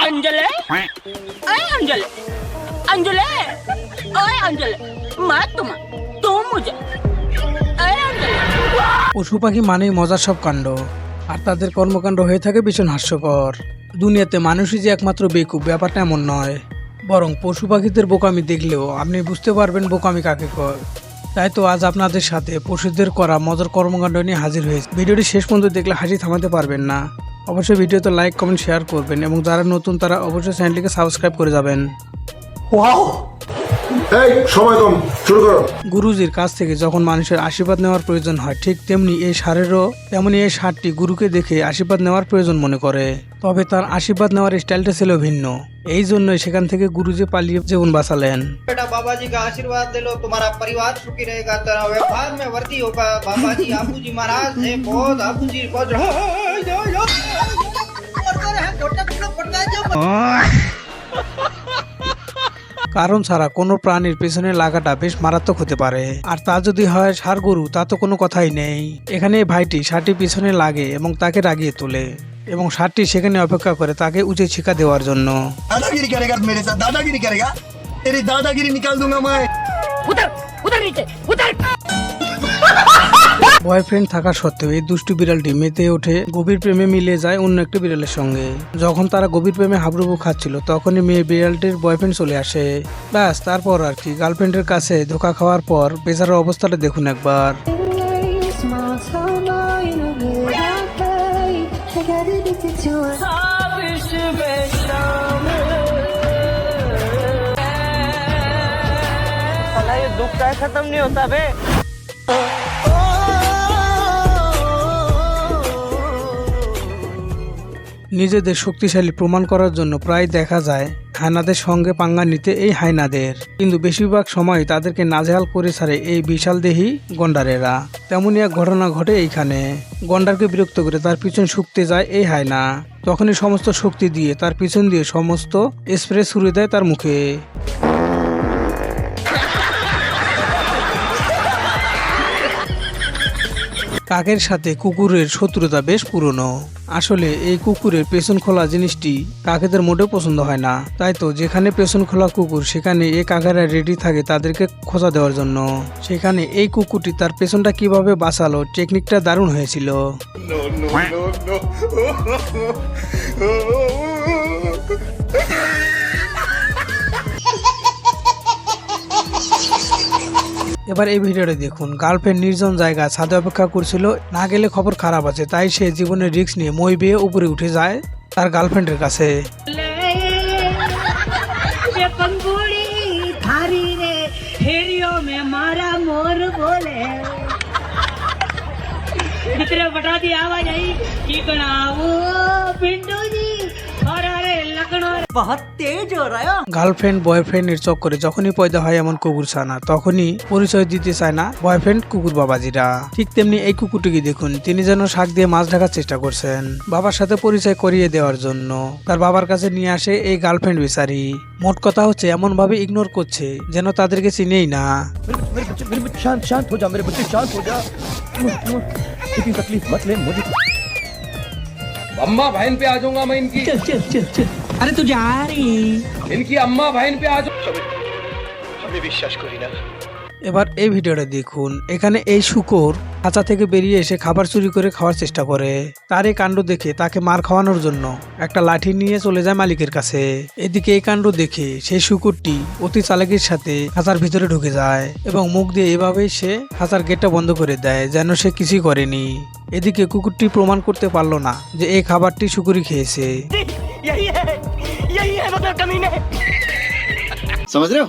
अंजले ओए अंजले अंजले ओए अंजले मत तुम मुझे ओए अंजले পশু পাখি মানেই মজার সব কাণ্ড, আর তাদের কর্মকাণ্ড হয়ে থাকে ভীষণ হাস্যকর। দুনিয়াতে মানুষই যে একমাত্র বেকুব ব্যাপারটা এমন নয়, বরং পশু পাখিদের বোকামি দেখলেও আপনি বুঝতে পারবেন বোকামি কাকে কয়। তাই তো আজ আপনাদের সাথে পশুদের করা মজার কর্মকাণ্ড নিয়ে হাজির হয়েছে। ভিডিওটি শেষ পর্যন্ত দেখলে হাসি থামাতে পারবেন না। অবশ্যই ভিডিওতে লাইক কমেন্ট শেয়ার করবেন এবং যারা নতুন তারা অবশ্যই চ্যানেলটিকে সাবস্ক্রাইব করে যাবেন। এই সময় কম, শুরু করো। গুরুজির কাছ থেকে যখন মানুষের আশীর্বাদ নেওয়ার প্রয়োজন হয়, ঠিক তেমনি এই ষাঁড়টি গুরুকে দেখে আশীর্বাদ নেওয়ার প্রয়োজন মনে করে। তবে তার আশীর্বাদ নেওয়ার স্টাইলটা ছিল ভিন্ন। এই জন্যই সেখান থেকে গুরুজি পালিয়ে জীবন বাঁচালেন। बेटा बाबा जी का आशीर्वाद ले लो, तुम्हारा परिवार सुखी रहेगा, तेरा व्यापार में वृद्धि होगा। बाबा जी आपू जी महाराज है बहुत, आपू जी बहुत কারণ ছাড়া কোনো প্রাণীর পেছনে লাগাটা বেশ মারাত্মক হতে পারে, আর তা যদি হয় ষাঁড় গরু, তা তো কোনো কথাই নেই। এখানে এই ভাইটি ষাঁড়টি পিছনে লাগে এবং তাকে রাগিয়ে তোলে, এবং ষাঁড়টি সেখানে অপেক্ষা করে তাকে উচিত শিক্ষা দেওয়ার জন্য। दादागिरी करेगा मेरे साथ, दादागिरी करेगा, तेरी दादागिरी निकाल दूंगा मैं। उधर उधर नीचे उधर বয়ফ্রেন্ড থাকা সত্ত্বেও এই দুষ্টু বিড়ালটি মেতে ওঠে গভীর প্রেমে মিলে যায় অন্য একটি বিড়ালের সঙ্গে। যখন তারা গভীর প্রেমে হাবুডুবু খাচ্ছিল, তখনই মেয়ে বিড়ালটির বয়ফ্রেন্ড চলে আসে। ব্যাস, তারপর আর কি, গার্লফ্রেন্ডের কাছে ধোকা খাওয়ার পর বেচারার অবস্থাটা দেখুন একবার। ये दुख का खत्म नहीं होता बे। নিজেদের শক্তিশালী প্রমাণ করার জন্য প্রায় দেখা যায় হায়নাদের সঙ্গে পাঙ্গা নিতে এই হায়নাদের, কিন্তু বেশিরভাগ সময় তাদেরকে নাজেহাল করে ছাড়ে এই বিশাল দেহী গন্ডারেরা। তেমনই এক ঘটনা ঘটে এইখানে। গন্ডারকে বিরক্ত করে তার পিছন শুকতে যায় এই হায়না। তখনই সমস্ত শক্তি দিয়ে তার পিছন দিয়ে সমস্ত স্প্রে ছুড়ে দেয় তার মুখে। কাকের সাথে কুকুরের শত্রুতা বেশ পুরনো। আসলে এই কুকুরের পেছন খোলা জিনিসটি কাকেদের মোটেও পছন্দ হয় না। তাই তো যেখানে পেছন খোলা কুকুর, সেখানে এই কাকেরা রেডি থাকে তাদেরকে খোঁজা দেওয়ার জন্য। সেখানে এই কুকুরটি তার পেছনটা কিভাবে বাঁচালো, টেকনিকটা দারুণ হয়েছিল। এবার এই ভিডিওটা দেখুন। গার্লফ্রেন্ড নির্জন জায়গা ছাদে অপেক্ষা করছিল, না গেলে খবর খারাপ আছে। তাই সে জীবনের রিস্ক নিয়ে মই বেয়ে উপরে উঠে যায় তার গার্লফ্রেন্ডের কাছে। গার্লফ্রেন্ড বয়ফ্রেন্ডের চক্করে যখনই পয়দা হয় এমন কুকুর ছানা, তখনই পরিচয় দিতে চায় না বয়ফ্রেন্ড কুকুর বাবাজিরা। ঠিক তেমনি এই কুকুরটিকে দেখুন, তিনি যেন শাক দিয়ে মাছ ঢাকার চেষ্টা করছেন বাবার সাথে পরিচয় করিয়ে দেওয়ার জন্য। তার বাবার কাছে নিয়ে আসে এই গার্লফ্রেন্ড বেচারি। মোট কথা হচ্ছে এমন ভাবে ইগনোর করছে যেন তাদেরকে চিনেই না। शांत हो जा मेरे बच्चे, शांत हो जा, इतनी तकलीफ मत ले मुझे। अम्मा बहन पे आ जाऊंगा मैं इनकी। चल चल चल चल, अरे तू जा रही इनकी अम्मा बहन पे आ जाऊं। আমি বিশ্বাস করি না। এবার এই ভিডিওটা দেখুন। এখানে এই শূকর খাঁচা থেকে বেরিয়ে এসে খাবার চুরি করে খাওয়ার চেষ্টা করে। তার এই কাণ্ড দেখে তাকে মার খাওয়ানোর জন্য একটা লাঠি নিয়ে চলে যায় মালিকের কাছে। এদিকে এই কাণ্ড দেখে সেই শূকরটি অতি চালাকির সাথে খাঁচার ভিতরে ঢুকে যায় এবং মুখ দিয়ে এভাবেই সে খাঁচার গেটটা বন্ধ করে দেয়, যেন সে কিছুই করেনি। এদিকে কুকুরটি প্রমাণ করতে পারলো না যে এই খাবারটি শূকরই খেয়েছে। समझ रहे हो?